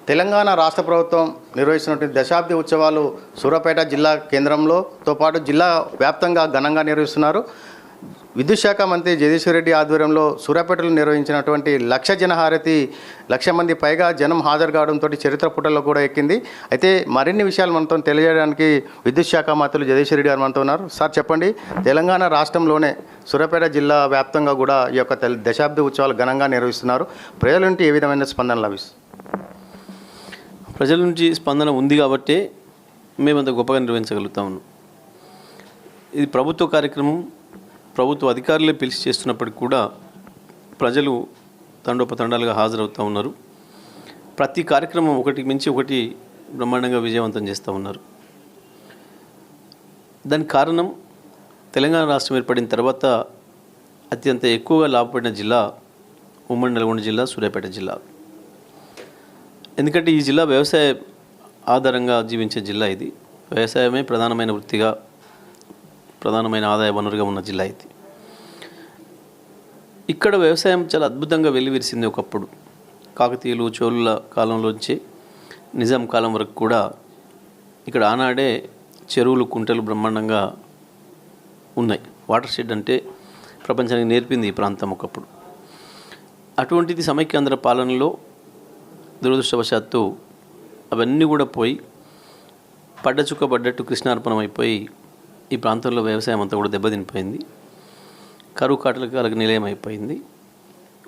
తెలంగాణ రాష్ట్ర ప్రభుత్వం నిర్వహిస్తున్నటువంటి దశాబ్ది ఉత్సవాలు సూర్యాపేట జిల్లా కేంద్రంలోతో పాటు జిల్లా వ్యాప్తంగా ఘనంగా నిర్వహిస్తున్నారు. విద్యుత్ శాఖ మంత్రి జగదీశ్వర్ రెడ్డి ఆధ్వర్యంలో సూర్యాపేటలో నిర్వహించినటువంటి లక్ష జనహారతి 1,00,000 మంది పైగా జనం హాజరు కావడంతో చరిత్ర పుటల్లో కూడా ఎక్కింది. అయితే మరిన్ని విషయాలు మనతో తెలియజేయడానికి విద్యుత్ శాఖ మంత్రులు జగదీశ్వర్ రెడ్డి గారు మనతో ఉన్నారు. సార్ చెప్పండి, తెలంగాణ రాష్ట్రంలోనే సూర్యాపేట జిల్లా వ్యాప్తంగా కూడా ఈ యొక్క దశాబ్ది ఉత్సవాలు ఘనంగా నిర్వహిస్తున్నారు. ప్రజల నుండి ఏ విధమైన స్పందన లభిస్తుంది? ప్రజల నుంచి స్పందన ఉంది కాబట్టే మేమంత గొప్పగా నిర్వహించగలుగుతా ఉన్నాం. ఇది ప్రభుత్వ కార్యక్రమం, ప్రభుత్వ అధికారులే పిలిచి చేస్తున్నప్పటికి కూడా ప్రజలు తండోపతండాలుగా హాజరవుతూ ఉన్నారు. ప్రతి కార్యక్రమం ఒకటికి మించి ఒకటి బ్రహ్మాండంగా విజయవంతం చేస్తూ ఉన్నారు. దానికి కారణం తెలంగాణ రాష్ట్రం ఏర్పడిన తర్వాత అత్యంత ఎక్కువగా లాభపడిన జిల్లా ఉమ్మడి నల్గొండ జిల్లా, సూర్యాపేట జిల్లా. ఎందుకంటే ఈ జిల్లా వ్యవసాయ ఆధారంగా జీవించే జిల్లా. ఇది వ్యవసాయమే ప్రధానమైన వృత్తిగా, ప్రధానమైన ఆదాయ వనరుగా ఉన్న జిల్లా ఇది. ఇక్కడ వ్యవసాయం చాలా అద్భుతంగా వెల్లివిరిసింది. ఒకప్పుడు కాకతీయులు, చోళుల కాలంలోంచి నిజాం కాలం వరకు కూడా ఇక్కడ ఆనాడే చెరువులు, కుంటలు బ్రహ్మాండంగా ఉన్నాయి. వాటర్ షెడ్ అంటే ప్రపంచానికి నేర్పింది ఈ ప్రాంతం ఒకప్పుడు. అటువంటిది సమైక్యాంధ్ర పాలనలో దురదృష్టవశాత్తు అవన్నీ కూడా పోయి పడ్డచుక్క పడ్డట్టు కృష్ణార్పణం అయిపోయి ఈ ప్రాంతంలో వ్యవసాయం అంతా కూడా దెబ్బతినిపోయింది. కరువు కాటకాలకు నిలయం అయిపోయింది.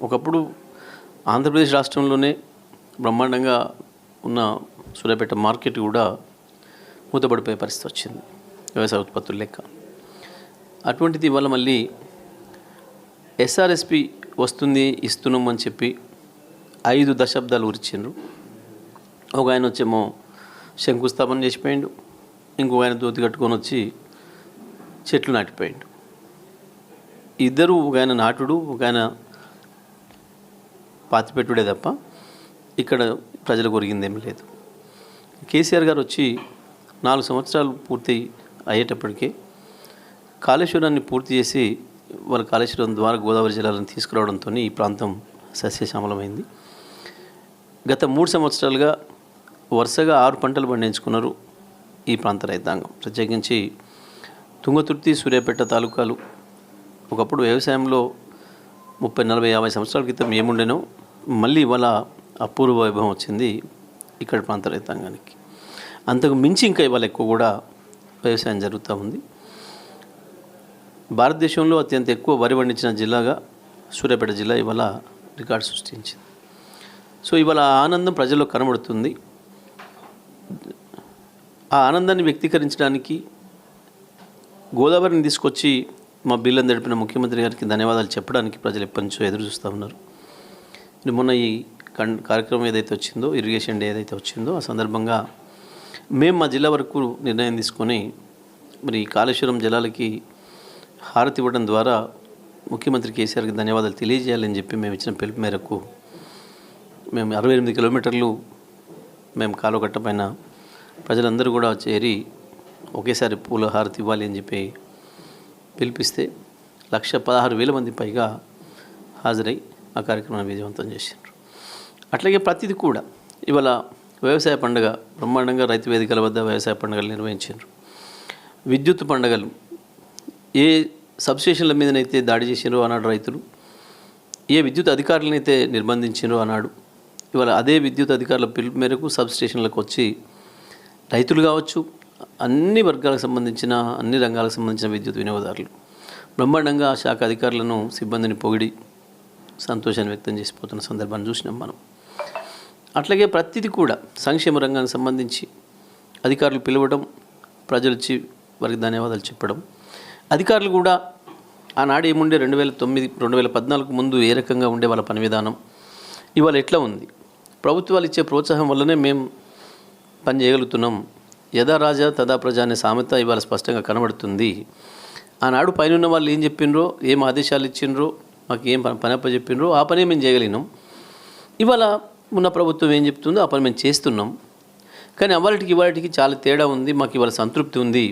ఒకప్పుడు ఆంధ్రప్రదేశ్ రాష్ట్రంలోనే బ్రహ్మాండంగా ఉన్న సూర్యాపేట మార్కెట్ కూడా మూతపడిపోయే పరిస్థితి వచ్చింది వ్యవసాయ ఉత్పత్తులు లెక్క. అటువంటిది ఇవాళ మళ్ళీ ఎస్ఆర్ఎస్పి వస్తుంది, ఇస్తున్నాం అని చెప్పి 5 దశాబ్దాలు ఉరిచిండ్రు. ఒక ఆయన వచ్చేమో శంకుస్థాపన చేసిపోయిండు, ఇంకొక ఆయన దోతి కట్టుకొని వచ్చి చెట్లు నాటిపోయిండు. ఇద్దరు, ఒక ఆయన నాటుడు, ఒక ఆయన పాతిపెట్టుడే తప్ప ఇక్కడ ప్రజలకు ఒరిగిందేమీ లేదు. కేసీఆర్ గారు వచ్చి 4 సంవత్సరాలు పూర్తి అయ్యేటప్పటికీ కాళేశ్వరాన్ని పూర్తి చేసి వాళ్ళ కాళేశ్వరం ద్వారా గోదావరి జిల్లాలను తీసుకురావడంతో ఈ ప్రాంతం సస్యశ్యామలమైంది. గత 3 సంవత్సరాలుగా వరుసగా 6 పంటలు పండించుకున్నారు ఈ ప్రాంత రైతాంగం. ప్రత్యేకించి తుంగతుర్తి, సూర్యాపేట తాలూకాలు ఒకప్పుడు వ్యవసాయంలో 30, 40, 50 సంవత్సరాల క్రితం ఏముండేనో మళ్ళీ ఇవాళ అపూర్వ వైభవం వచ్చింది ఇక్కడ ప్రాంత రైతాంగానికి. అంతకు మించి ఇంకా ఇవాళ ఎక్కువ కూడా వ్యవసాయం జరుగుతూ ఉంది. భారతదేశంలో అత్యంత ఎక్కువ వరి పండించిన జిల్లాగా సూర్యాపేట జిల్లా ఇవాళ రికార్డు సృష్టించింది. సో ఇవాళ ఆ ఆనందం ప్రజల్లో కనబడుతుంది. ఆ ఆనందాన్ని వ్యక్తీకరించడానికి గోదావరిని తీసుకొచ్చి మా బిల్లను నడిపిన ముఖ్యమంత్రి గారికి ధన్యవాదాలు చెప్పడానికి ప్రజలు ఎప్పటి నుంచో ఎదురు చూస్తూ ఉన్నారు. మొన్న ఈ కార్యక్రమం ఏదైతే వచ్చిందో, ఇరిగేషన్ డే ఏదైతే వచ్చిందో, ఆ సందర్భంగా మేము మా జిల్లా వరకు నిర్ణయం తీసుకొని మరి కాళేశ్వరం జలాలకి హారతి ఇవ్వడం ద్వారా ముఖ్యమంత్రి కేసీఆర్కి ధన్యవాదాలు తెలియజేయాలని చెప్పి మేము ఇచ్చిన పిలుపు మేరకు మేము 68 కిలోమీటర్లు మేము కాలువకట్ట పైన ప్రజలందరూ కూడా చేరి ఒకేసారి పూల హారతి ఇవ్వాలి అని చెప్పి పిలిపిస్తే 1,16,000 మంది పైగా హాజరై ఆ కార్యక్రమాన్ని విజయవంతం చేశారు. అట్లాగే ప్రతిదీ కూడా ఇవాళ వ్యవసాయ పండుగ బ్రహ్మాండంగా రైతు వేదికల వద్ద వ్యవసాయ పండుగలు నిర్వహించారు. విద్యుత్ పండుగలు ఏ సబ్స్టేషన్ల మీదనైతే దాడి చేసినారో ఆనాడు రైతులు, ఏ విద్యుత్ అధికారులనైతే నిర్బంధించినారో ఆనాడు, ఇవాళ అదే విద్యుత్ అధికారుల పిలుపు మేరకు సబ్స్టేషన్లకు వచ్చి రైతులు కావచ్చు, అన్ని వర్గాలకు సంబంధించిన, అన్ని రంగాలకు సంబంధించిన విద్యుత్ వినియోగదారులు బ్రహ్మాండంగా ఆ శాఖ అధికారులను, సిబ్బందిని పొగిడి సంతోషాన్ని వ్యక్తం చేసిపోతున్న సందర్భాన్ని చూసినాం మనం. అట్లాగే ప్రతిదీ కూడా సంక్షేమ రంగానికి సంబంధించి అధికారులు పిలవడం, ప్రజలు వచ్చి వారికి ధన్యవాదాలు చెప్పడం. అధికారులు కూడా ఆనాడు ఏముండే 2009, 2014 ముందు ఏ రకంగా ఉండే వాళ్ళ పని విధానం ఇవాళ ఎట్లా ఉంది, ప్రభుత్వాలు ఇచ్చే ప్రోత్సాహం వల్లనే మేము పని చేయగలుగుతున్నాం. యథా రాజా తదా ప్రజా అనే సామెత ఇవాళ స్పష్టంగా కనబడుతుంది. ఆనాడు పైన వాళ్ళు ఏం చెప్పినరో, ఏం ఆదేశాలు ఇచ్చిండ్రో, మాకు ఏం పని అప్పచెప్పినరో ఆ పనే మేము చేయగలిగినాం. ఇవాళ ఉన్న ప్రభుత్వం ఏం చెప్తుందో ఆ పని మేము చేస్తున్నాం. కానీ ఇవాళకి చాలా తేడా ఉంది. మాకు ఇవాళ సంతృప్తి ఉంది.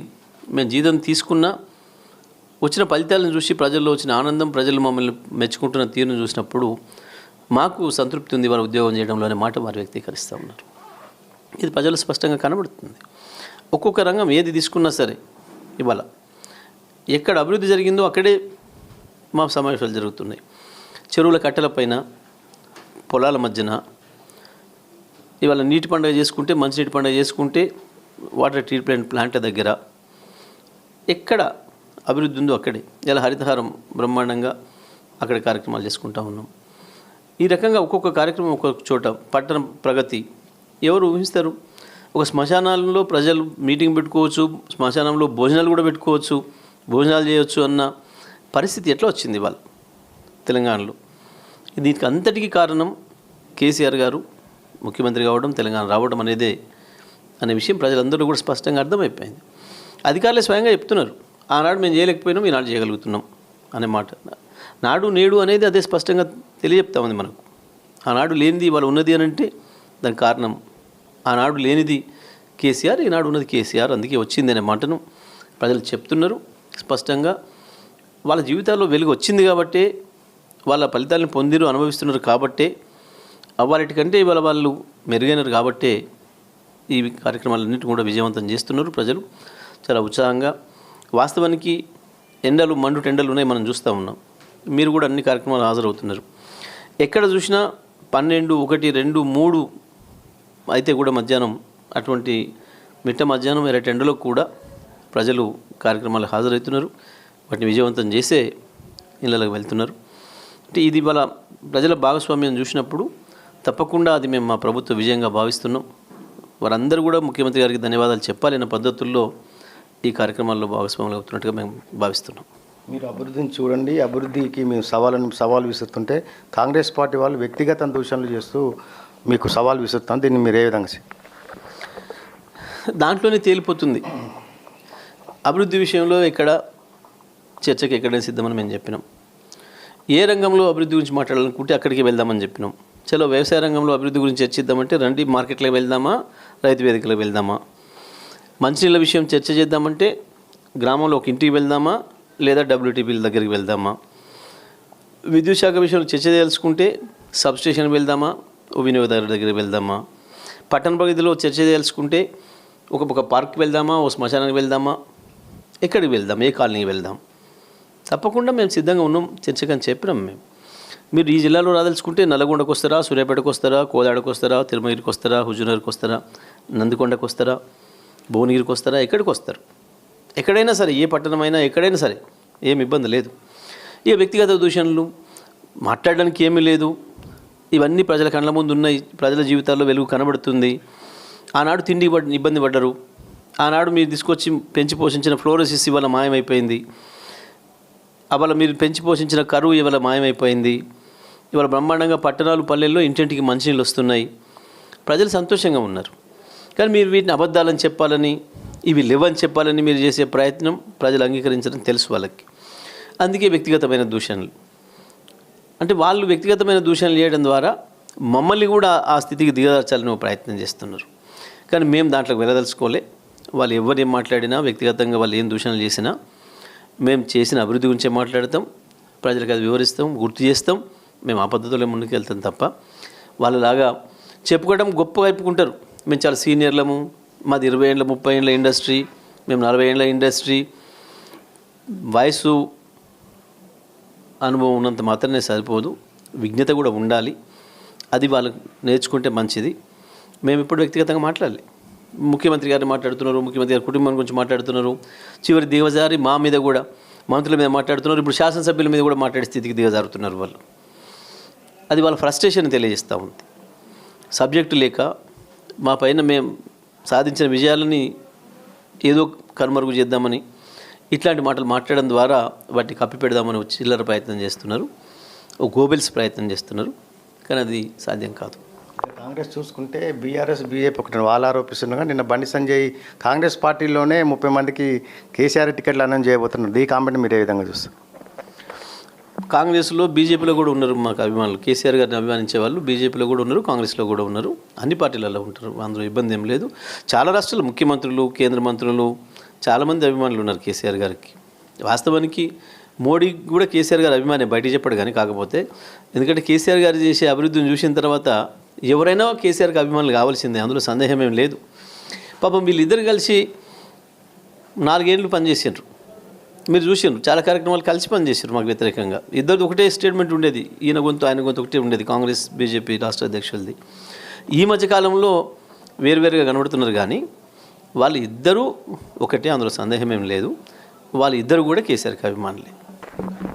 మేము జీతం తీసుకున్నా వచ్చిన ఫలితాలను చూసి ప్రజల్లో వచ్చిన ఆనందం, ప్రజలు మమ్మల్ని మెచ్చుకుంటున్న తీరును చూసినప్పుడు మాకు సంతృప్తి ఉంది వాళ్ళ ఉద్యోగం చేయడంలో అనే మాట వారు వ్యక్తీకరిస్తూ ఉన్నారు. ఇది ప్రజలు స్పష్టంగా కనబడుతుంది. ఒక్కొక్క రంగం ఏది తీసుకున్నా సరే ఇవాళ ఎక్కడ అభివృద్ధి జరిగిందో అక్కడే మా సమావేశాలు జరుగుతున్నాయి. చెరువుల కట్టెలపైన, పొలాల మధ్యన ఇవాళ నీటి పండుగ చేసుకుంటే, మంచినీటి పండుగ చేసుకుంటే వాటర్ ట్రీట్మెంట్ ప్లాంట్ల దగ్గర ఎక్కడ అభివృద్ధి ఉందో అక్కడే ఇలా హరితహారం బ్రహ్మాండంగా అక్కడ కార్యక్రమాలు చేసుకుంటూ ఉన్నాం. ఈ రకంగా ఒక్కొక్క కార్యక్రమం ఒక్కొక్క చోట పట్టణ ప్రగతి ఎవరు ఊహిస్తారు? ఒక శ్మశానాలలో ప్రజలు మీటింగ్ పెట్టుకోవచ్చు, శ్మశానంలో భోజనాలు కూడా పెట్టుకోవచ్చు, భోజనాలు చేయవచ్చు అన్న పరిస్థితి ఎట్లా వచ్చింది ఇవాళ తెలంగాణలో? దీనికి అంతటికీ కారణం కేసీఆర్ గారు ముఖ్యమంత్రి కావడం, తెలంగాణ రావడం అనే విషయం ప్రజలందరూ కూడా స్పష్టంగా అర్థమైపోయింది. అధికారులే స్వయంగా చెప్తున్నారు, ఆనాడు మేము చేయలేకపోయినాం, ఈనాడు చేయగలుగుతున్నాం అనే మాట. నాడు నేడు అనేది అదే స్పష్టంగా తెలియజెప్తా ఉంది మనకు. ఆనాడు లేనిది ఇవాళ ఉన్నది అని అంటే దానికి కారణం ఆనాడు లేనిది కేసీఆర్, ఈనాడు ఉన్నది కేసీఆర్, అందుకే వచ్చింది అనే మాటను ప్రజలు చెప్తున్నారు స్పష్టంగా. వాళ్ళ జీవితాల్లో వెలుగు వచ్చింది కాబట్టే, వాళ్ళ ఫలితాలను పొందిరు అనుభవిస్తున్నారు కాబట్టే, అవ్వాలిటికంటే ఇవాళ వాళ్ళు మెరుగైనరు కాబట్టే ఈ కార్యక్రమాలన్నింటినీ కూడా విజయవంతం చేస్తున్నారు ప్రజలు చాలా ఉత్సాహంగా. వాస్తవానికి ఎండలు మండుటెండలు ఉన్నాయి, మనం చూస్తూ ఉన్నాం. మీరు కూడా అన్ని కార్యక్రమాలు హాజరవుతున్నారు. ఎక్కడ చూసినా 12, 1, 2, 3 అయితే కూడా మధ్యాహ్నం అటువంటి మిట్ట మధ్యాహ్నం ఎర్రటి ఎండలో కూడా ప్రజలు కార్యక్రమాలు హాజరవుతున్నారు. వాటిని విజయవంతం చేసే ఇళ్ళకి వెళ్తున్నారు. అంటే ఇది వాళ్ళ ప్రజల భాగస్వామ్యం చూసినప్పుడు తప్పకుండా అది మేము మా ప్రభుత్వ విజయంగా భావిస్తున్నాం. వారందరూ కూడా ముఖ్యమంత్రి గారికి ధన్యవాదాలు చెప్పాలనే పద్ధతుల్లో ఈ కార్యక్రమాల్లో భాగస్వాములు అవుతున్నట్టుగా మేము భావిస్తున్నాం. మీరు అభివృద్ధిని చూడండి, అభివృద్ధికి మేము సవాలు విసురుతుంటే కాంగ్రెస్ పార్టీ వాళ్ళు వ్యక్తిగత దూషణలు చేస్తూ మీకు సవాల్ విసురుతాం. దీన్ని మీరు ఏ విధంగా దాంట్లోనే తేలిపోతుంది. అభివృద్ధి విషయంలో ఎక్కడ చర్చకి ఎక్కడైనా సిద్ధమని మేము చెప్పినాం. ఏ రంగంలో అభివృద్ధి గురించి మాట్లాడాలనుకుంటే అక్కడికి వెళ్దామని చెప్పినాం. చలో వ్యవసాయ రంగంలో అభివృద్ధి గురించి చర్చిద్దామంటే రండి మార్కెట్లోకి వెళ్దామా, రైతు వేదికలకు వెళ్దామా. మంచినీళ్ళ విషయం చర్చ చేద్దామంటే గ్రామంలో ఒక ఇంటికి వెళ్దామా, లేదా WTPల దగ్గరికి వెళ్దామా. విద్యుత్ శాఖ విషయంలో చర్చ తెలుసుకుంటే సబ్స్టేషన్ వెళ్దామా, ఓ వినియోగదారుల దగ్గరికి వెళ్దామా. పట్టణ ప్రగతిలో చర్చ తెలుసుకుంటే ఒక పార్క్కి వెళ్దామా, ఓ శ్మశానానికి వెళ్దామా, ఎక్కడికి వెళ్దాం, ఏ కాలనీకి వెళ్దాం. తప్పకుండా మేము సిద్ధంగా ఉన్నాం చర్చకని చెప్పినాం. మీరు ఈ జిల్లాలో రాదలుచుకుంటే నల్లగొండకు వస్తారా, సూర్యాపేటకు వస్తారా, కోదాడకు వస్తారా, తిరుమగిరికి వస్తారా, హుజూర్నగర్కి వస్తారా, నందికొండకు వస్తారా, భువనగిరికి వస్తారా, ఎక్కడికి వస్తారు. ఎక్కడైనా సరే, ఏ పట్టణమైనా ఎక్కడైనా సరే ఏమి ఇబ్బంది లేదు. ఇక వ్యక్తిగత దూషణలు మాట్లాడడానికి ఏమీ లేదు. ఇవన్నీ ప్రజల కళ్ళ ముందు ఉన్నాయి, ప్రజల జీవితాల్లో వెలుగు కనబడుతుంది. ఆనాడు తిండి ఇబ్బంది పడ్డరు, ఆనాడు మీరు తీసుకొచ్చి పెంచి పోషించిన ఫ్లోరోసిస్ ఇవాళ మాయమైపోయింది. అవాళ మీరు పెంచి పోషించిన కరువు ఇవాళ మాయమైపోయింది. ఇవాళ బ్రహ్మాండంగా పట్టణాలు పల్లెల్లో ఇంటింటికి మంచినీళ్ళు వస్తున్నాయి. ప్రజలు సంతోషంగా ఉన్నారు. కానీ మీరు వీటిని అబద్ధాలని చెప్పాలని, ఇవి లేవని చెప్పాలని మీరు చేసే ప్రయత్నం ప్రజలు అంగీకరించడం తెలుసు వాళ్ళకి. అందుకే వ్యక్తిగతమైన దూషణలు అంటే వాళ్ళు వ్యక్తిగతమైన దూషణలు చేయడం ద్వారా మమ్మల్ని కూడా ఆ స్థితికి దిగదార్చాలని ప్రయత్నం చేస్తున్నారు. కానీ మేము దాంట్లోకి వెళ్ళదలుచుకోలే. వాళ్ళు ఎవరు ఏం మాట్లాడినా, వ్యక్తిగతంగా వాళ్ళు ఏం దూషణలు చేసినా మేము చేసిన అభివృద్ధి గురించే మాట్లాడతాం, ప్రజలకు అది వివరిస్తాం, గుర్తు చేస్తాం. మేము ఆ పద్ధతిలో ముందుకు వెళ్తాం తప్ప వాళ్ళలాగా చెప్పుకోవడం గొప్పగా చెప్పుకుంటారు. మేము చాలా సీనియర్లము, మాది 20 ఏళ్ళ 30 ఏళ్ళ ఇండస్ట్రీ, మేము 40 ఏళ్ళ ఇండస్ట్రీ, వయసు అనుభవం ఉన్నంత మాత్రమే సరిపోదు, విజ్ఞత కూడా ఉండాలి. అది వాళ్ళకు నేర్చుకుంటే మంచిది. మేము ఇప్పుడు వ్యక్తిగతంగా మాట్లాడాలి. ముఖ్యమంత్రి గారు మాట్లాడుతున్నారు, ముఖ్యమంత్రి గారి కుటుంబం గురించి మాట్లాడుతున్నారు, చివరి దిగజారి మా మీద కూడా మంత్రుల మీద మాట్లాడుతున్నారు, ఇప్పుడు శాసనసభ్యుల మీద కూడా మాట్లాడే స్థితికి దిగజారుతున్నారు వాళ్ళు. అది వాళ్ళ ఫ్రస్ట్రేషన్ తెలియజేస్తూ ఉంది. సబ్జెక్టు లేక మా పైన మేము సాధించిన విజయాలని ఏదో కనుమరుగు చేద్దామని ఇట్లాంటి మాటలు మాట్లాడడం ద్వారా వాటిని కప్పిపెడదామని చిల్లర ప్రయత్నం చేస్తున్నారు, ఓ గోబెల్స్ ప్రయత్నం చేస్తున్నారు. కానీ అది సాధ్యం కాదు. కాంగ్రెస్ చూసుకుంటే బీఆర్ఎస్ బీజేపీ ఒకటి వాళ్ళు ఆరోపిస్తున్నారు. నిన్న బండి సంజయ్ కాంగ్రెస్ పార్టీలోనే 30 మందికి కేసీఆర్ టికెట్లు అనౌన్స్ చేయబోతున్నారు. ఈ కామెంట్ మీరు ఏ విధంగా చూస్తారు? కాంగ్రెస్లో బీజేపీలో కూడా ఉన్నారు మాకు అభిమానులు. కేసీఆర్ గారిని అభిమానించే వాళ్ళు బీజేపీలో కూడా ఉన్నారు, కాంగ్రెస్లో కూడా ఉన్నారు, అన్ని పార్టీలలో ఉంటారు. అందులో ఇబ్బంది ఏం లేదు. చాలా రాష్ట్రాల ముఖ్యమంత్రులు, కేంద్ర మంత్రులు, చాలామంది అభిమానులు ఉన్నారు కేసీఆర్ గారికి. వాస్తవానికి మోడీ కూడా కేసీఆర్ గారు అభిమాని బయట చెప్పాడు. కానీ కాకపోతే ఎందుకంటే కేసీఆర్ గారు చేసే అభివృద్ధిని చూసిన తర్వాత ఎవరైనా కేసీఆర్కి అభిమానులు కావాల్సిందే, అందులో సందేహం ఏం లేదు. పాపం వీళ్ళిద్దరు కలిసి 4 ఏళ్ళు పనిచేసారు. మీరు చూసారు, చాలా కార్యక్రమాలు కలిసి పనిచేసారు మాకు వ్యతిరేకంగా. ఇద్దరు ఒకటే స్టేట్మెంట్ ఉండేది, ఈయన గొంతు ఆయన గొంతు ఒకటే ఉండేది, కాంగ్రెస్ బీజేపీ రాష్ట్ర అధ్యక్షులది. ఈ మధ్యకాలంలో వేరువేరుగా కనబడుతున్నారు, కానీ వాళ్ళు ఇద్దరూ ఒకటే, అందులో సందేహం ఏం లేదు. వాళ్ళు ఇద్దరు కూడా కేసీఆర్కి అభిమానులే.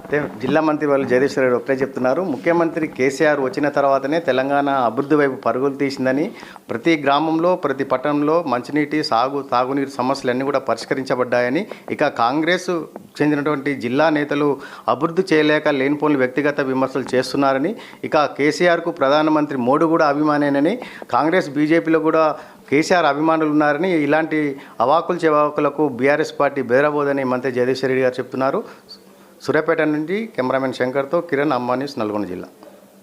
అయితే జిల్లా మంత్రి వాళ్ళు జగదీశ్వర్ రెడ్డి ఒకటే చెప్తున్నారు, ముఖ్యమంత్రి కేసీఆర్ వచ్చిన తర్వాతనే తెలంగాణ అభివృద్ధి వైపు పరుగులు తీసిందని, ప్రతి గ్రామంలో ప్రతి పట్టణంలో మంచినీటి తాగునీరు సమస్యలన్నీ కూడా పరిష్కరించబడ్డాయని, ఇక కాంగ్రెస్ చెందినటువంటి జిల్లా నేతలు అభివృద్ధి చేయలేక లేనిపోని వ్యక్తిగత విమర్శలు చేస్తున్నారని, ఇక కేసీఆర్కు ప్రధానమంత్రి మోడీ కూడా అభిమానేనని, కాంగ్రెస్ బీజేపీలో కూడా కేసీఆర్ అభిమానులు ఉన్నారని, ఇలాంటి అవాకులు చెవాకులకు బీఆర్ఎస్ పార్టీ బెదరబోదని మంత్రి జగదీశ్వర్ రెడ్డి గారు చెప్తున్నారు. సూర్యాపేట నుండి కెమెరామెన్ శంకర్తో కిరణ్, అమ్మా న్యూస్, నల్గొండ జిల్లా.